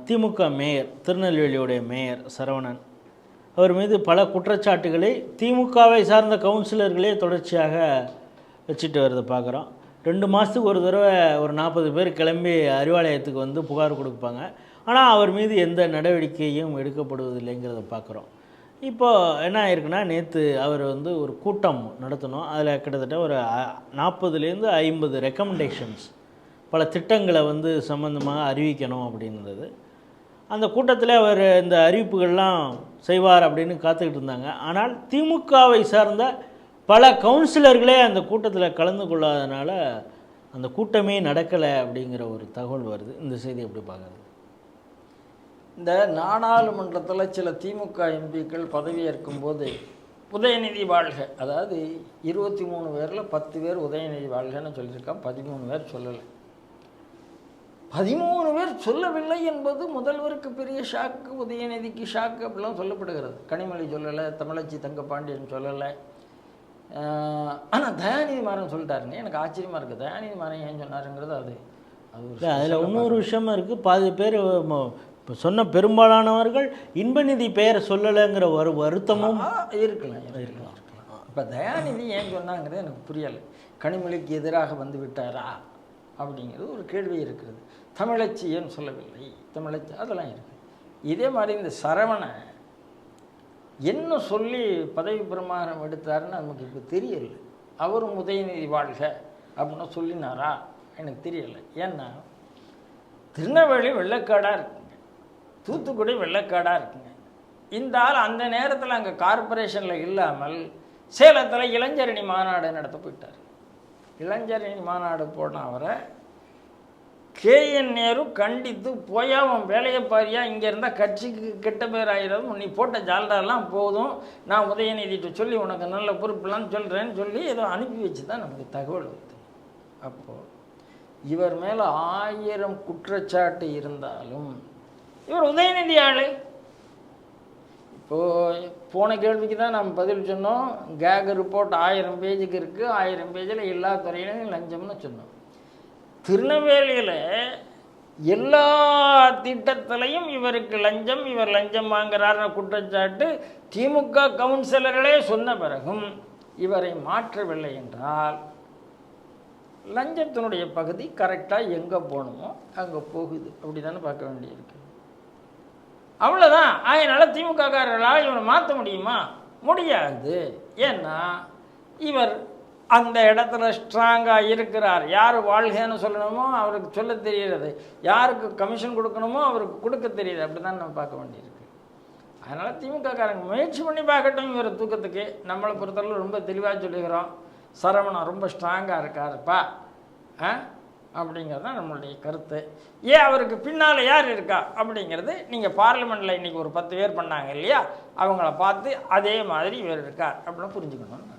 திமுக mayor, திருநெல்வேலியுடைய mayor Saravanan, அவர் மீது பல குற்றச்சாட்டுகளை திமுகவை சார்ந்த கவுன்சிலர்களே தொடர்ச்சியாக வச்சுட்டு வரதை பார்க்குறோம். 2 மாதத்துக்கு ஒரு தடவை ஒரு 40 பேர் கிளம்பி அறிவாலயத்துக்கு வந்து புகார் கொடுப்பாங்க. ஆனால் அவர் மீது எந்த நடவடிக்கையும் எடுக்கப்படுவதில்லைங்கிறத பார்க்குறோம். இப்போது என்ன ஆயிருக்குன்னா, நேற்று அவர் வந்து ஒரு கூட்டம் நடத்தணும். அதில் கிட்டத்தட்ட ஒரு 40லேருந்து 50 ரெக்கமெண்டேஷன்ஸ், பல திட்டங்களை வந்து சம்மந்தமாக அறிவிக்கணும் அப்படின்றது. அந்த கூட்டத்தில் அவர் இந்த அறிவிப்புகள்லாம் செய்வார் அப்படின்னு காத்துக்கிட்டு இருந்தாங்க. ஆனால் திமுகவை சார்ந்த பல கவுன்சிலர்களே அந்த கூட்டத்தில் கலந்து கொள்ளாதனால அந்த கூட்டமே நடக்கலை அப்படிங்கிற ஒரு தகவல் வருது. இந்த செய்தி எப்படி பார்க்குறது? இந்த நாடாளுமன்றத்தில் சில திமுக எம்பிக்கள் பதவியேற்கும் போது உதயநிதி வாழ்க, அதாவது 23 பேரில் 10 பேர் உதயநிதி வாழ்கன்னு சொல்லியிருக்கான், 13 பேர் சொல்லலை. 13 பேர் சொல்லவில்லை என்பது முதல்வருக்கு பெரிய ஷாக்கு, உதயநிதிக்கு ஷாக்கு அப்படிலாம் சொல்லப்படுகிறது. கனிமொழி சொல்லலை, தமிழச்சி தங்கப்பாண்டியன் சொல்லலை. ஆனால் தயாநிதி மாறன் சொல்லிட்டாருங்க. எனக்கு ஆச்சரியமாக இருக்குது. தயாநிதி மாறன் ஏன் சொன்னாருங்கிறது அது அதில் இன்னொரு விஷயமா இருக்குது. பாதி பேர் இப்போ சொன்ன பெரும்பாலானவர்கள் இன்பநிதி பெயரை சொல்லலைங்கிற ஒரு வருத்தமும் இருக்கலாம். இப்போ தயாநிதி ஏன் சொன்னாங்கிறது எனக்கு புரியலை. கனிமொழிக்கு எதிராக வந்து விட்டாரா அப்படிங்கிறது ஒரு கேள்வி இருக்கிறது. தமிழச்சி ஏன் சொல்லவில்லை, தமிழச்சி அதெல்லாம் இருக்குது. இதே மாதிரி இந்த சரவணை என்ன சொல்லி பதவி பிரமாணம் எடுத்தாருன்னு நமக்கு இப்போ தெரியலை. அவரும் உதயநிதி வாழ்க அப்படின்னு சொல்லினாரா எனக்கு தெரியலை. ஏன்னா திருநெல்வேலி வெள்ளக்காடாக இருக்குங்க, தூத்துக்குடி வெள்ளக்காடாக இருக்குங்க. இந்த ஆள் அந்த நேரத்தில் அங்கே கார்பரேஷனில் இல்லாமல் சேலத்தில் இளைஞரணி மாநாடு நடத்த போயிட்டார். இளைஞரணி மாநாடு போன அவரை KN நேரு கண்டித்து போயா அவன் வேலையை பாரியா, இங்கே இருந்தால் கட்சிக்கு கெட்ட பேர் ஆகிறது, நீ போட்ட ஜால்டாலாம் போதும், நான் உதயநிதிட்டு சொல்லி உனக்கு நல்ல பொறுப்புலான்னு சொல்கிறேன்னு சொல்லி ஏதோ அனுப்பி வச்சு தான் நமக்கு தகவல் வருது. அப்போது இவர் மேலே 1000 குற்றச்சாட்டு இருந்தாலும் இவர் உதயநிதி ஆள். இப்போது போன கேள்விக்கு தான் நம்ம பதில் சொன்னோம். கேக் ரிப்போர்ட் 1000 பேஜுக்கு இருக்குது. 1000 பேஜில் எல்லா துறையிலும் லஞ்சம்னு சொன்னோம். திருநெல்வேலியில் எல்லா திட்டத்திலையும் இவருக்கு லஞ்சம், இவர் லஞ்சம் வாங்குறாருன்னு குற்றச்சாட்டு திமுக கவுன்சிலர்களே சொன்ன பிறகும் இவரை மாற்றவில்லை என்றால் லஞ்சத்தினுடைய பகுதி கரெக்டாக எங்கே போகணுமோ அங்கே போகுது. அப்படி தானே பார்க்க வேண்டியிருக்கு. அவ்வளோதான். அதனால் திமுககாரர்களால் இவனை மாற்ற முடியுமா? முடியாது. ஏன்னா இவர் அந்த இடத்துல ஸ்ட்ராங்காக இருக்கிறார். யார் வாழ்கைன்னு சொல்லணுமோ அவருக்கு சொல்ல தெரிகிறது, யாருக்கு கமிஷன் கொடுக்கணுமோ அவருக்கு கொடுக்க தெரியுது. அப்படி தான் நம்ம பார்க்க வேண்டியிருக்கு. அதனால் திமுககாரங்க முயற்சி பண்ணி பார்க்கட்டும் இவர் தூக்கத்துக்கு. நம்மளை பொறுத்தளவு ரொம்ப தெளிவாக சொல்லுகிறோம், சரவணன் ரொம்ப ஸ்ட்ராங்காக இருக்காருப்பா அப்படிங்கிறது தான் நம்மளுடைய கருத்து. ஏன் அவருக்கு பின்னால் யார் இருக்கா அப்படிங்கிறது நீங்கள் பார்லிமெண்ட்டில் இன்றைக்கி ஒரு 10 பேர் பண்ணாங்க இல்லையா, அவங்கள பார்த்து அதே மாதிரி இவர் இருக்கார் அப்படின்னு புரிஞ்சுக்கணும்.